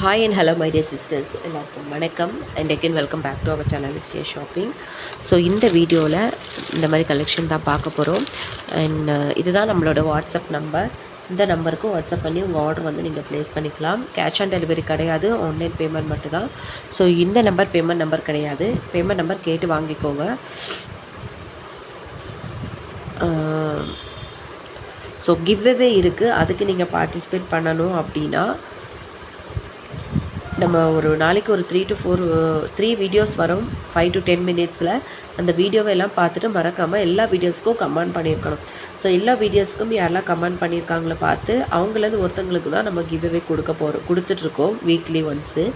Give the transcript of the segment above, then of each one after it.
Hi and hello my dear sisters, எல்லாருக்கும் வணக்கம் and again welcome back to our channel Share Shopping. So இந்த வீடியோவில் இந்த மாதிரி கலெக்ஷன் தான் பார்க்க போகிறோம். அண்ட் இதுதான் நம்மளோட வாட்ஸ்அப் நம்பர். இந்த நம்பருக்கு வாட்ஸ்அப் பண்ணி உங்கள் ஆர்டர் வந்து நீங்கள் ப்ளேஸ் பண்ணிக்கலாம். கேஷ் ஆன் டெலிவரி கிடையாது, ஆன்லைன் பேமெண்ட் மட்டும்தான். ஸோ இந்த நம்பர் பேமெண்ட் நம்பர் கிடையாது, பேமெண்ட் நம்பர் கேட்டு வாங்கிக்கோங்க. ஸோ கிவ்அவே இருக்குது, அதுக்கு நீங்கள் பார்ட்டிசிபேட் பண்ணணும் அப்படின்னா நம்ம ஒரு நாளைக்கு ஒரு 3 to 4 வீடியோஸ் வரும் 5 to 10 மினிட்ஸில். அந்த வீடியோவை எல்லாம் பார்த்துட்டு மறக்காமல் எல்லா வீடியோஸ்க்கும் கமெண்ட் பண்ணியிருக்கணும். ஸோ எல்லா வீடியோஸ்க்கும் யாரெல்லாம் கமெண்ட் பண்ணியிருக்காங்களோ பார்த்து அவங்களது ஒருத்தங்களுக்கு தான் நம்ம கிவ்அவே கொடுத்துட்ருக்கோம் வீக்லி ஒன்ஸு.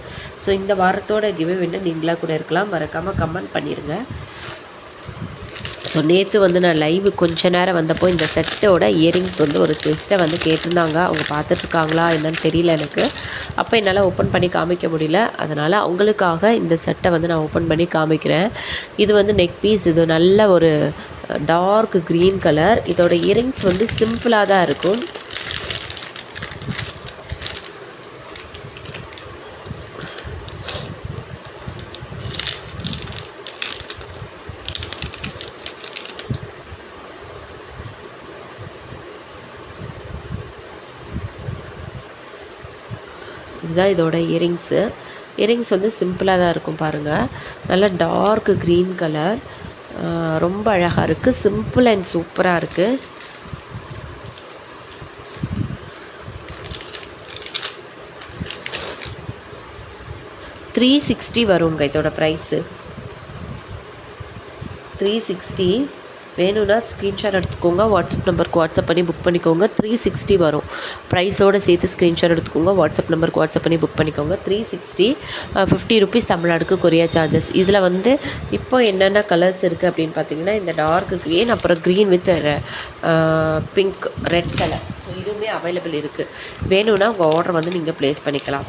ஸோ இந்த வாரத்தோட கிவ்அவேன்னு நீங்களாக கூட இருக்கலாம், மறக்காமல் கமெண்ட் பண்ணிடுங்க. ஸோ நேற்று வந்து நான் லைவ் கொஞ்ச நேரம் வந்தப்போ இந்த செட்டோட இயரிங்ஸ் வந்து ஒரு சிஸ்டர் வந்து கேட்டிருந்தாங்க. அவங்க பார்த்துட்ருக்காங்களா என்னன்னு தெரியல எனக்கு. அப்போ என்னால் ஓப்பன் பண்ணி காமிக்க முடியல, அதனால் அவங்களுக்காக இந்த செட்டை வந்து நான் ஓப்பன் பண்ணி காமிக்கிறேன். இது வந்து நெக் பீஸ், இது நல்ல ஒரு டார்க் க்ரீன் கலர். இதோட இயரிங்ஸ் வந்து சிம்பிளாக தான் இருக்கும். இதுதான் இதோட இயரிங்ஸ் வந்து சிம்பிளாக தான் இருக்கும் பாருங்கள். நல்ல டார்க் க்ரீன் கலர், ரொம்ப அழகாக இருக்குது, சிம்பிள் அண்ட் சூப்பராக இருக்குது. $360 வருங்க இதோட ப்ரைஸு. 360. வேணும்னா ஸ்க்ரீன்ஷாட் எடுத்துக்கோங்க, வாட்ஸ்அப் நம்பருக்கு வாட்ஸ்அப் பண்ணி புக் பண்ணிக்கோங்க. 360 வரும் ப்ரைஸோடு சேர்த்து. ஸ்க்ரீன்ஷாட் எடுத்துக்கோங்க, வாட்ஸ்அப் நம்பருக்கு வாட்ஸ்அப் பண்ணி புக் பண்ணிக்கோங்க. 360. ₹50 தமிழ்நாடுக்கு கொரியர் சார்ஜஸ். இதில் வந்து இப்போ என்னென்ன கலர்ஸ் இருக்குது அப்படின்னு பார்த்தீங்கன்னா, இந்த டார்க் க்ரீன், அப்புறம் green with pink, red colour. So இதுவுமே அவைலபிள் இருக்குது. வேணும்னா உங்கள் ஆர்டர் வந்து நீங்கள் ப்ளேஸ் பண்ணிக்கலாம்.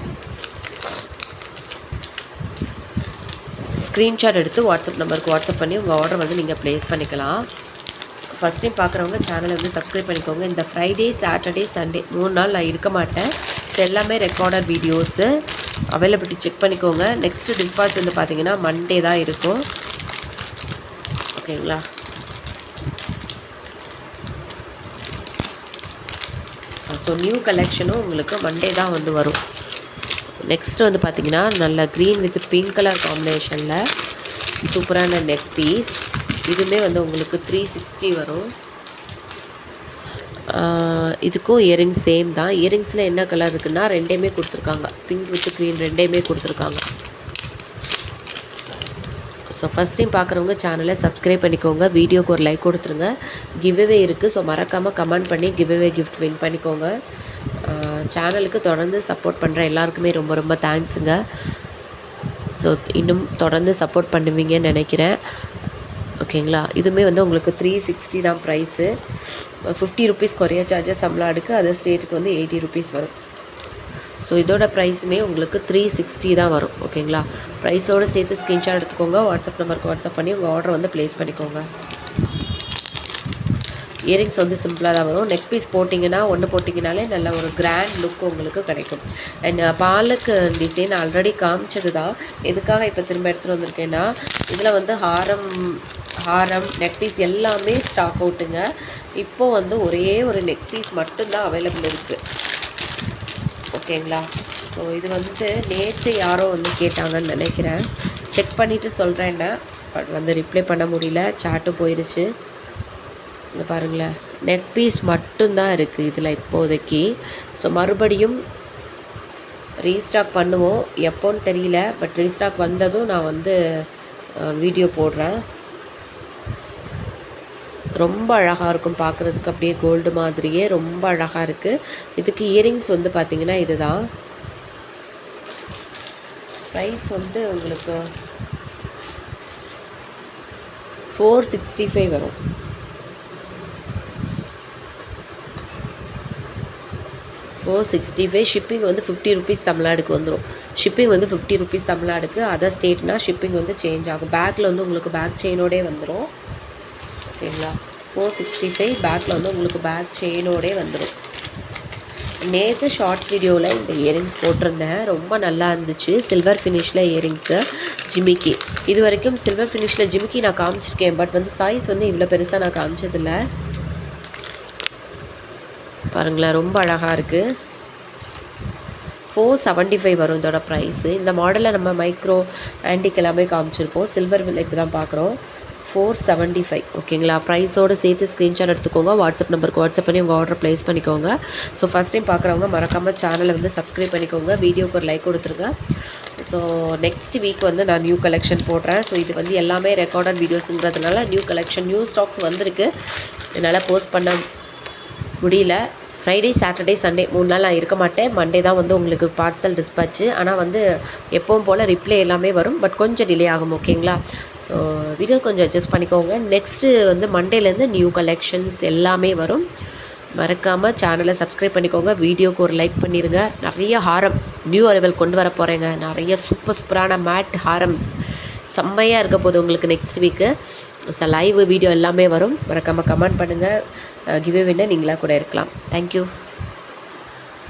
ஸ்க்ரீன்ஷாட் எடுத்து வாட்ஸ்அப் நம்பருக்கு வாட்ஸ்அப் பண்ணி உங்கள் ஆர்டர் வந்து நீங்கள் ப்ளேஸ் பண்ணிக்கலாம். ஃபஸ்ட் டைம் பார்க்குறவங்க சேனலை வந்து சப்ஸ்கிரைப் பண்ணிக்கோங்க. இந்த ஃப்ரைடே, சாட்டர்டே, சண்டே 3 நாள் நான் இருக்க மாட்டேன். இது எல்லாமே ரெக்கார்டட் வீடியோஸு. அவைலபிலிட்டி செக் பண்ணிக்கோங்க. நெக்ஸ்ட்டு டிஸ்பாச் வந்து பார்த்திங்கன்னா மண்டே தான் இருக்கும், ஓகேங்களா? ஸோ நியூ கலெக்ஷனும் உங்களுக்கு மண்டே தான் வந்து வரும். நெக்ஸ்ட்டு வந்து பார்த்திங்கன்னா நல்ல க்ரீன் வித் பிங்க் கலர் காம்பினேஷனில் சூப்பரான நெக் பீஸ். இதுவுமே வந்து உங்களுக்கு 360 வரும். இதுக்கும் இயரிங்ஸ் சேம் தான். இயரிங்ஸில் என்ன கலர் இருக்குன்னா ரெண்டையுமே கொடுத்துருக்காங்க, பிங்க் வித் க்ரீன் ரெண்டையுமே கொடுத்துருக்காங்க. ஸோ ஃபஸ்ட் டைம் பார்க்குறவங்க சேனலை சப்ஸ்கிரைப் பண்ணிக்கோங்க, வீடியோக்கு ஒரு லைக் கொடுத்துருங்க. கிவ்அவே இருக்குது, ஸோ மறக்காமல் கமெண்ட் பண்ணி கிவ்அவே கிஃப்ட் வின் பண்ணிக்கோங்க. சேனலுக்கு தொடர்ந்து சப்போர்ட் பண்ணுற எல்லாருக்குமே ரொம்ப ரொம்ப தேங்க்ஸுங்க. ஸோ இன்னும் தொடர்ந்து சப்போர்ட் பண்ணுவீங்கன்னு நினைக்கிறேன், ஓகேங்களா? இதுவுமே வந்து உங்களுக்கு 360 தான் ப்ரைஸு. ₹50 கொரியர் சார்ஜஸ் தமிழ்நாடுக்கு, அதர் ஸ்டேட்டுக்கு வந்து ₹80 வரும். ஸோ இதோட ப்ரைஸுமே உங்களுக்கு 360 தான் வரும், ஓகேங்களா? ப்ரைஸோடு சேர்த்து ஸ்க்ரீன்ஷாட் எடுத்துக்கோங்க, வாட்ஸ்அப் நம்பருக்கு வாட்ஸ்அப் பண்ணி உங்கள் ஆர்டர் வந்து ப்ளேஸ் பண்ணிக்கோங்க. இயரிங்ஸ் வந்து சிம்பிளாக தான் வரும். நெக் பீஸ் போட்டிங்கன்னா, ஒன்று போட்டிங்கனாலே நல்ல ஒரு கிராண்ட் லுக் உங்களுக்கு கிடைக்கும். அண்ட் பாலுக்கு டிசைன் ஆல்ரெடி காமிச்சது தான். எதுக்காக இப்போ திரும்ப எடுத்துகிட்டு வந்திருக்கேன்னா, இதில் வந்து ஹாரம் நெக் பீஸ் எல்லாமே ஸ்டாக் அவுட்டுங்க. இப்போது வந்து ஒரே ஒரு நெக் பீஸ் மட்டும்தான் அவைலபிள் இருக்குது, ஓகேங்களா? ஸோ இது வந்து நேற்று யாரோ வந்து கேட்டாங்கன்னு நினைக்கிறேன். செக் பண்ணிவிட்டு சொல்கிறேன்னா, பட் வந்து ரிப்ளை பண்ண முடியல, சாட்டும் போயிடுச்சு. இங்கே பாருங்களேன், நெக் பீஸ் மட்டும்தான் இருக்குது இதில் இப்போதைக்கு. ஸோ மறுபடியும் ரீஸ்டாக் பண்ணுவோம், எப்போன்னு தெரியல. பட் ரீஸ்டாக் வந்ததும் நான் வந்து வீடியோ போடுறேன். ரொம்ப அழகாக இருக்கும் பார்க்குறதுக்கு, அப்படியே கோல்டு மாதிரியே ரொம்ப அழகாக இருக்குது. இதுக்கு இயரிங்ஸ் வந்து பார்த்திங்கன்னா இதுதான். ப்ரைஸ் வந்து உங்களுக்கு 465 வரும். $465. ஷிப்பிங் வந்து ₹50 தமிழ்நாடுக்கு வந்துடும். ஷிப்பிங் வந்து ₹50 தமிழ்நாடுக்கு, அதர் ஸ்டேட்னா ஷிப்பிங் வந்து சேஞ்ச் ஆகும். பேக்கில் வந்து உங்களுக்கு பேக் செயினோடே வந்துடும், ஓகேங்களா? 465 பேக்கில் வந்து உங்களுக்கு பேக் செயினோடே வந்துடும். நேற்று ஷார்ட்ஸ் வீடியோவில் இந்த இயரிங்ஸ் போட்டிருந்தேன், ரொம்ப நல்லா இருந்துச்சு. சில்வர் ஃபினிஷில் இயரிங்ஸு ஜிமிக்கி. இது வரைக்கும் சில்வர் ஃபினிஷில் ஜிமிக்கி நான் காமிச்சிருக்கேன், பட் வந்து சைஸ் வந்து இவ்வளோ பெருசாக நான் காமிச்சதில்ல. பாருங்களேன், ரொம்ப அழகாக இருக்குது. 475 வரும் இதோட ப்ரைஸு. இந்த மாடலில் நம்ம மைக்ரோ ஆன்டிக் எல்லாமே காமிச்சிருப்போம். சில்வர் இப்போ தான் பார்க்குறோம். 475 ஓகேங்களா. ப்ரைஸோடு சேர்த்து ஸ்க்ரீன்ஷாட் எடுத்துக்கோங்க. வாட்ஸ்அப் நம்பருக்கு வாட்ஸ்அப் பண்ணி உங்கள் ஆர்டர் ப்ளேஸ் பண்ணிக்கோங்க. ஸோ ஃபஸ்ட் டைம் பார்க்குறவங்க மறக்காமல் சேனலை வந்து சப்ஸ்கிரைப் பண்ணிக்கோங்க. வீடியோக்கு ஒரு லைக் கொடுத்துருங்க. ஸோ நெக்ஸ்ட் வீக் வந்து நான் நியூ கலெக்ஷன் போடுறேன். ஸோ இது வந்து எல்லாமே ரெக்கார்டட் வீடியோஸுங்கிறதுனால நியூ கலெக்ஷன் நியூ ஸ்டாக்ஸ் வந்திருக்கு. என்னால் போஸ்ட் பண்ண முடியல. ஃப்ரைடே, சாட்டர்டே, சண்டே 3 நாள் நான் இருக்க மாட்டேன். மண்டே தான் வந்து உங்களுக்கு பார்சல் டிஸ்பேட்ச்சு. ஆனால் வந்து எப்பவும் போல் ரிப்ளை எல்லாமே வரும், பட் கொஞ்சம் டிலே ஆகும். ஓகேங்களா. ஸோ வீடியோ கொஞ்சம் அட்ஜஸ்ட் பண்ணிக்கோங்க. நெக்ஸ்ட்டு வந்து மண்டேலேருந்து நியூ கலெக்ஷன்ஸ் எல்லாமே வரும். மறக்காமல் சேனலை சப்ஸ்கிரைப் பண்ணிக்கோங்க. வீடியோக்கு ஒரு லைக் பண்ணிடுங்க. நிறைய ஹாரம் நியூ அரைவல் கொண்டு வர போகிறேங்க. நிறைய சூப்பரான மேட் ஹாரம்ஸ் செம்மையாக இருக்க போகுது உங்களுக்கு next week. So live video எல்லாமே வரும். மறக்காமல் கமெண்ட் பண்ணுங்கள். கிவ்அவே வின்னர் நீங்களாக கூட இருக்கலாம். தேங்க்யூ.